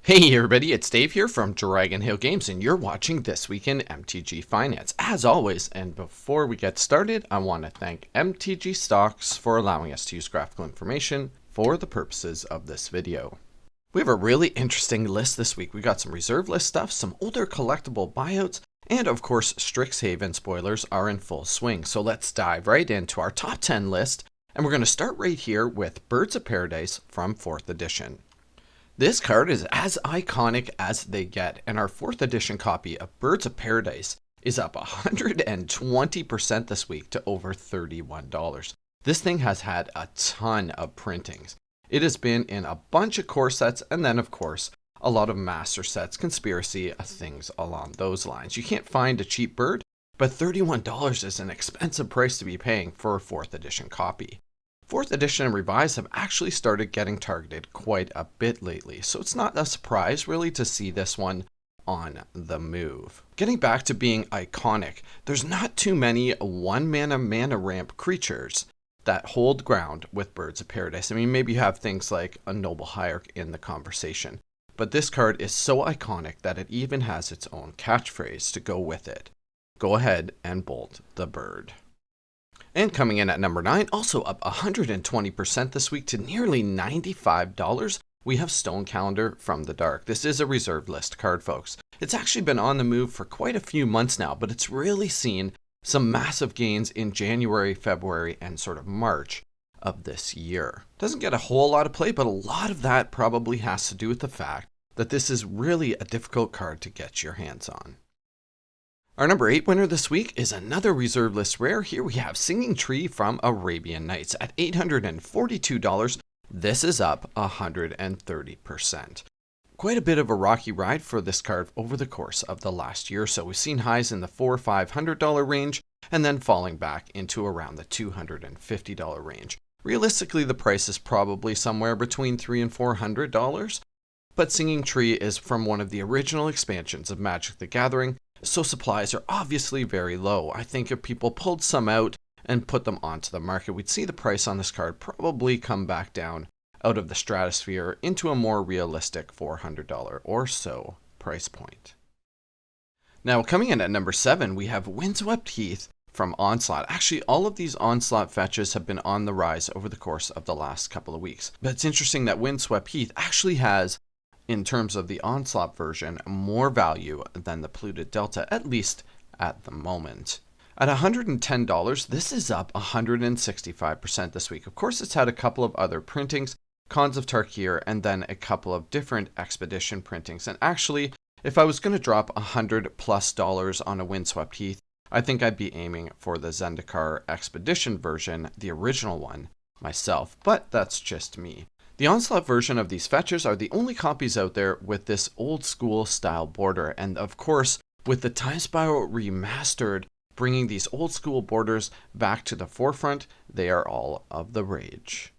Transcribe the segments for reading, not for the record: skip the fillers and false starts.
Hey everybody, it's Dave here from Dragonhill Games, and you're watching This Week in MTG Finance. As always, and before we get started, I want to thank MTG Stocks for allowing us to use graphical information for the purposes of this video. We have a really interesting list this week. We got some reserve list stuff, some older collectible buyouts, and of course, Strixhaven spoilers are in full swing. So let's dive right into our top 10 list, and we're going to start right here with Birds of Paradise from 4th edition. This card is as iconic as they get, and our 4th edition copy of Birds of Paradise is up 120% this week to over $31. This thing has had a ton of printings. It has been in a bunch of core sets, and then of course, a lot of master sets, conspiracy, things along those lines. You can't find a cheap bird, but $31 is an expensive price to be paying for a 4th edition copy. 4th edition and revised have actually started getting targeted quite a bit lately, so it's not a surprise really to see this one on the move. Getting back to being iconic, there's not too many 1-mana ramp creatures that hold ground with Birds of Paradise. I mean, maybe you have things like a Noble Hierarch in the conversation, but this card is so iconic that it even has its own catchphrase to go with it. Go ahead and bolt the bird. And coming in at number 9, also up 120% this week to nearly $95, we have Stone Calendar from the Dark. This is a reserve list card, folks. It's actually been on the move for quite a few months now, but it's really seen some massive gains in January, February, and sort of March of this year. Doesn't get a whole lot of play, but a lot of that probably has to do with the fact that this is really a difficult card to get your hands on. Our number 8 winner this week is another reserve list rare. Here we have Singing Tree from Arabian Nights at $842. This is up 130%. Quite a bit of a rocky ride for this card over the course of the last year or so. We've seen highs in the $400-500 range and then falling back into around the $250 range. Realistically, the price is probably somewhere between $300 and $400, but Singing Tree is from one of the original expansions of Magic the Gathering, so supplies are obviously very low. I think if people pulled some out and put them onto the market, we'd see the price on this card probably come back down out of the stratosphere into a more realistic $400 or so price point. Now coming in at number 7, we have Windswept Heath from Onslaught. Actually, all of these Onslaught fetches have been on the rise over the course of the last couple of weeks. But it's interesting that Windswept Heath actually has, in terms of the Onslaught version, more value than the Polluted Delta, at least at the moment. At $110, this is up 165% this week. Of course, it's had a couple of other printings, Khans of Tarkir, and then a couple of different expedition printings. And actually, if I was going to drop $100+ on a Windswept Heath, I think I'd be aiming for the Zendikar Expedition version, the original one, myself. But that's just me. The Onslaught version of these fetches are the only copies out there with this old school style border, and of course, with the Time Spiral Remastered bringing these old school borders back to the forefront, they are all of the rage.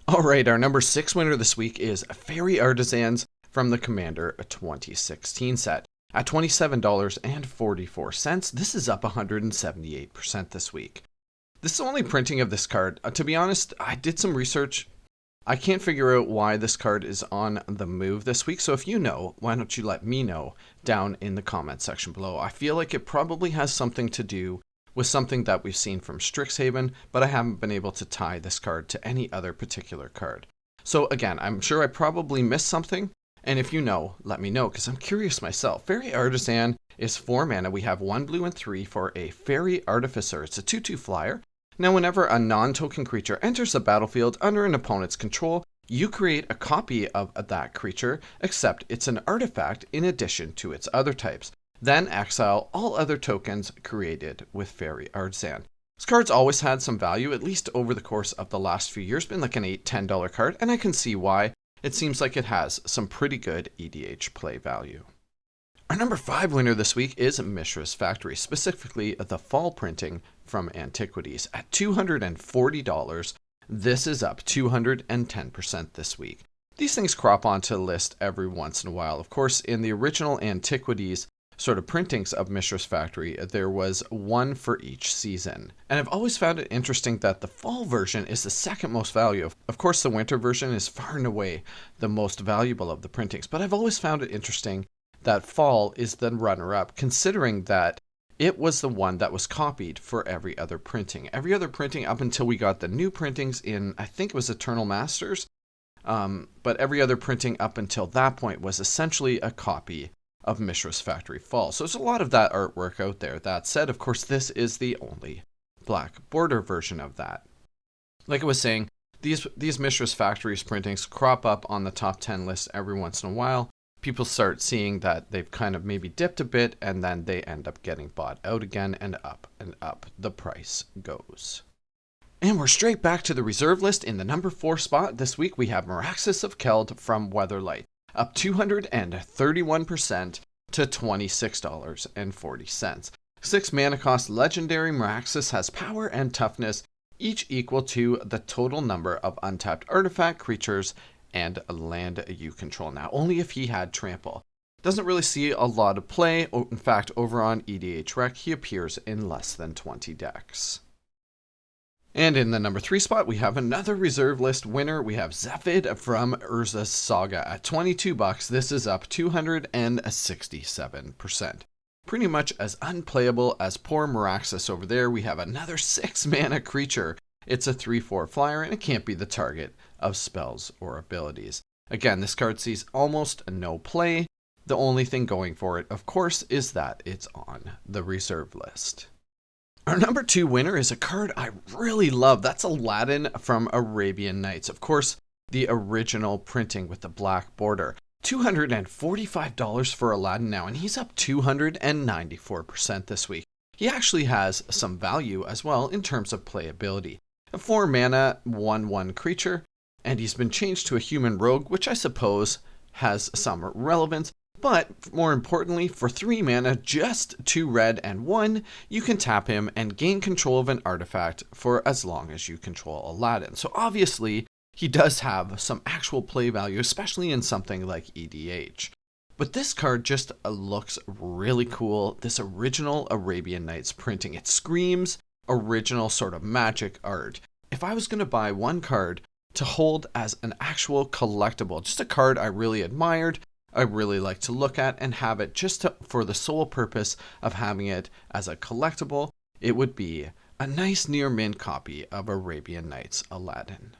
Alright, our number 6 winner this week is Fairy Artisans from the Commander 2016 set. At $27.44, this is up 178% this week. This is the only printing of this card. To be honest, I did some research. I can't figure out why this card is on the move this week, so if you know, why don't you let me know down in the comment section below. I feel like it probably has something to do with something that we've seen from Strixhaven, but I haven't been able to tie this card to any other particular card. So again, I'm sure I probably missed something, and if you know, let me know, because I'm curious myself. Fairy Artisan is 4 mana. We have 1 blue and 3 for a Fairy Artificer. It's a 2/2 flyer. Now, whenever a non-token creature enters the battlefield under an opponent's control, you create a copy of that creature, except it's an artifact in addition to its other types. Then exile all other tokens created with Fairy Artisan. This card's always had some value, at least over the course of the last few years, been like an $8-10 card, and I can see why. It seems like it has some pretty good EDH play value. Our number 5 winner this week is Mistress Factory, specifically the fall printing from Antiquities. At $240, this is up 210% this week. These things crop onto the list every once in a while. Of course, in the original Antiquities, sort of printings of Mistress Factory, there was one for each season. And I've always found it interesting that the fall version is the second most valuable. Of course, the winter version is far and away the most valuable of the printings, but I've always found it interesting that fall is the runner-up, considering that it was the one that was copied for every other printing. Every other printing up until we got the new printings in, I think it was Eternal Masters, but every other printing up until that point was essentially a copy of Mistress Factory Fall. So there's a lot of that artwork out there. That said, of course, this is the only black border version of that. Like I was saying, these Mistress Factories printings crop up on the top 10 list every once in a while. People start seeing that they've kind of maybe dipped a bit, and then they end up getting bought out again, and up the price goes. And we're straight back to the reserve list. In the number 4 spot this week, we have Maraxis of Keld from Weatherlight, up 231% to $26.40. 6 mana cost legendary Maraxis has power and toughness, each equal to the total number of untapped artifact creatures and land you control. Now, only if he had trample. Doesn't really see a lot of play. In fact, over on EDH Rec, he appears in less than 20 decks. And in the number 3 spot, we have another reserve list winner. We have Zafid from Urza's Saga at $22. This is up 267%. Pretty much as unplayable as poor Maraxis over there. We have another 6 mana creature. It's a 3/4 flyer, and it can't be the target of spells or abilities. Again, this card sees almost no play. The only thing going for it, of course, is that it's on the reserve list. Our number 2 winner is a card I really love. That's Aladdin from Arabian Nights. Of course, the original printing with the black border. $245 for Aladdin now, and he's up 294% this week. He actually has some value as well in terms of playability. A 4 mana 1/1 creature, and he's been changed to a human rogue, which I suppose has some relevance. But more importantly, for 3 mana, just 2 red and 1, you can tap him and gain control of an artifact for as long as you control Aladdin. So obviously, he does have some actual play value, especially in something like EDH. But this card just looks really cool. This original Arabian Nights printing, it screams original sort of magic art. If I was going to buy one card to hold as an actual collectible, just a card I really admired, I really like to look at and have it just for the sole purpose of having it as a collectible, it would be a nice near mint copy of Arabian Nights Aladdin.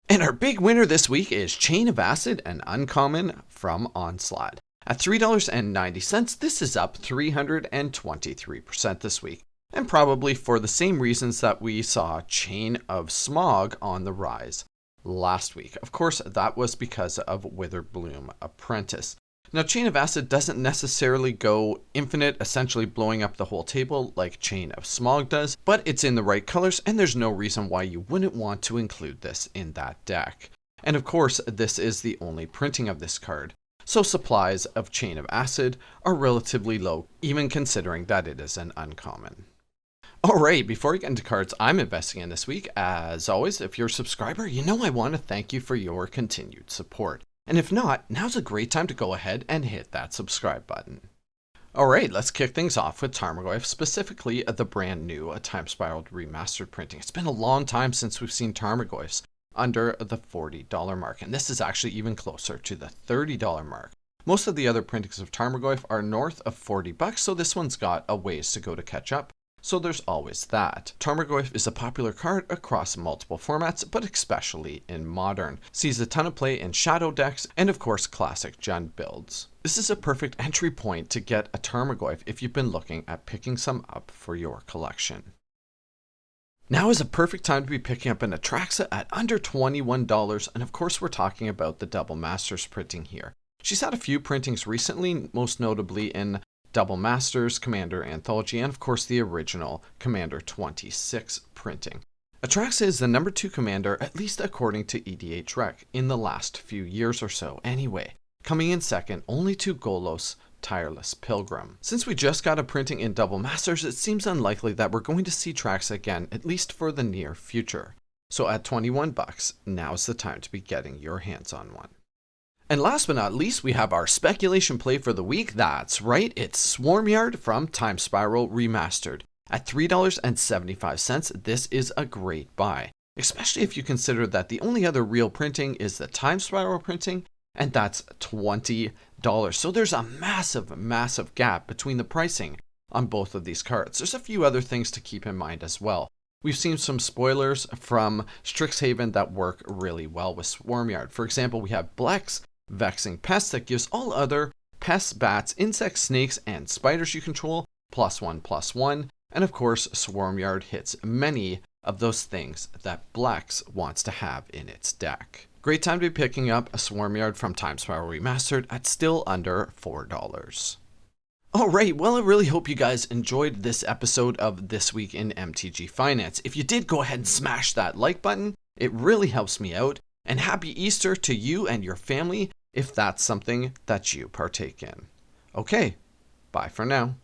And our big winner this week is Chain of Acid, an uncommon from Onslaught. At $3.90, this is up 323% this week. And probably for the same reasons that we saw Chain of Smog on the rise last week. Of course, that was because of Witherbloom Apprentice. Now, Chain of Acid doesn't necessarily go infinite, essentially blowing up the whole table like Chain of Smog does, but it's in the right colors, and there's no reason why you wouldn't want to include this in that deck. And of course, this is the only printing of this card, so supplies of Chain of Acid are relatively low, even considering that it is an uncommon. Alright, before we get into cards I'm investing in this week, as always, if you're a subscriber, you know I want to thank you for your continued support. And if not, now's a great time to go ahead and hit that subscribe button. Alright, let's kick things off with Tarmogoyf, specifically the brand new Time Spiraled Remastered printing. It's been a long time since we've seen Tarmogoyfs under the $40 mark, and this is actually even closer to the $30 mark. Most of the other printings of Tarmogoyf are north of $40, so this one's got a ways to go to catch up. So there's always that. Tarmogoyf is a popular card across multiple formats, but especially in Modern. Sees a ton of play in Shadow decks, and of course classic Jund builds. This is a perfect entry point to get a Tarmogoyf if you've been looking at picking some up for your collection. Now is a perfect time to be picking up an Atraxa at under $21, and of course we're talking about the Double Masters printing here. She's had a few printings recently, most notably in Double Masters, Commander Anthology, and of course the original Commander 26 printing. Atraxa is the number 2 commander, at least according to EDH Rec, in the last few years or so anyway, coming in second only to Golos Tireless Pilgrim. Since we just got a printing in Double Masters, it seems unlikely that we're going to see Atraxa again, at least for the near future. So at $21, now's the time to be getting your hands on one. And last but not least, we have our speculation play for the week. That's right, it's Swarmyard from Time Spiral Remastered. At $3.75, this is a great buy, especially if you consider that the only other real printing is the Time Spiral printing, and that's $20. So there's a massive gap between the pricing on both of these cards. There's a few other things to keep in mind as well. We've seen some spoilers from Strixhaven that work really well with Swarmyard. For example, we have Blex, Vexing Pest, that gives all other pests, bats, insects, snakes, and spiders you control +1/+1. And of course, Swarmyard hits many of those things that Blex wants to have in its deck. Great time to be picking up a Swarmyard from Time Spiral Remastered at still under $4. Alright, well, I really hope you guys enjoyed this episode of This Week in MTG Finance. If you did, go ahead and smash that like button. It really helps me out. And happy Easter to you and your family if that's something that you partake in. Okay, bye for now.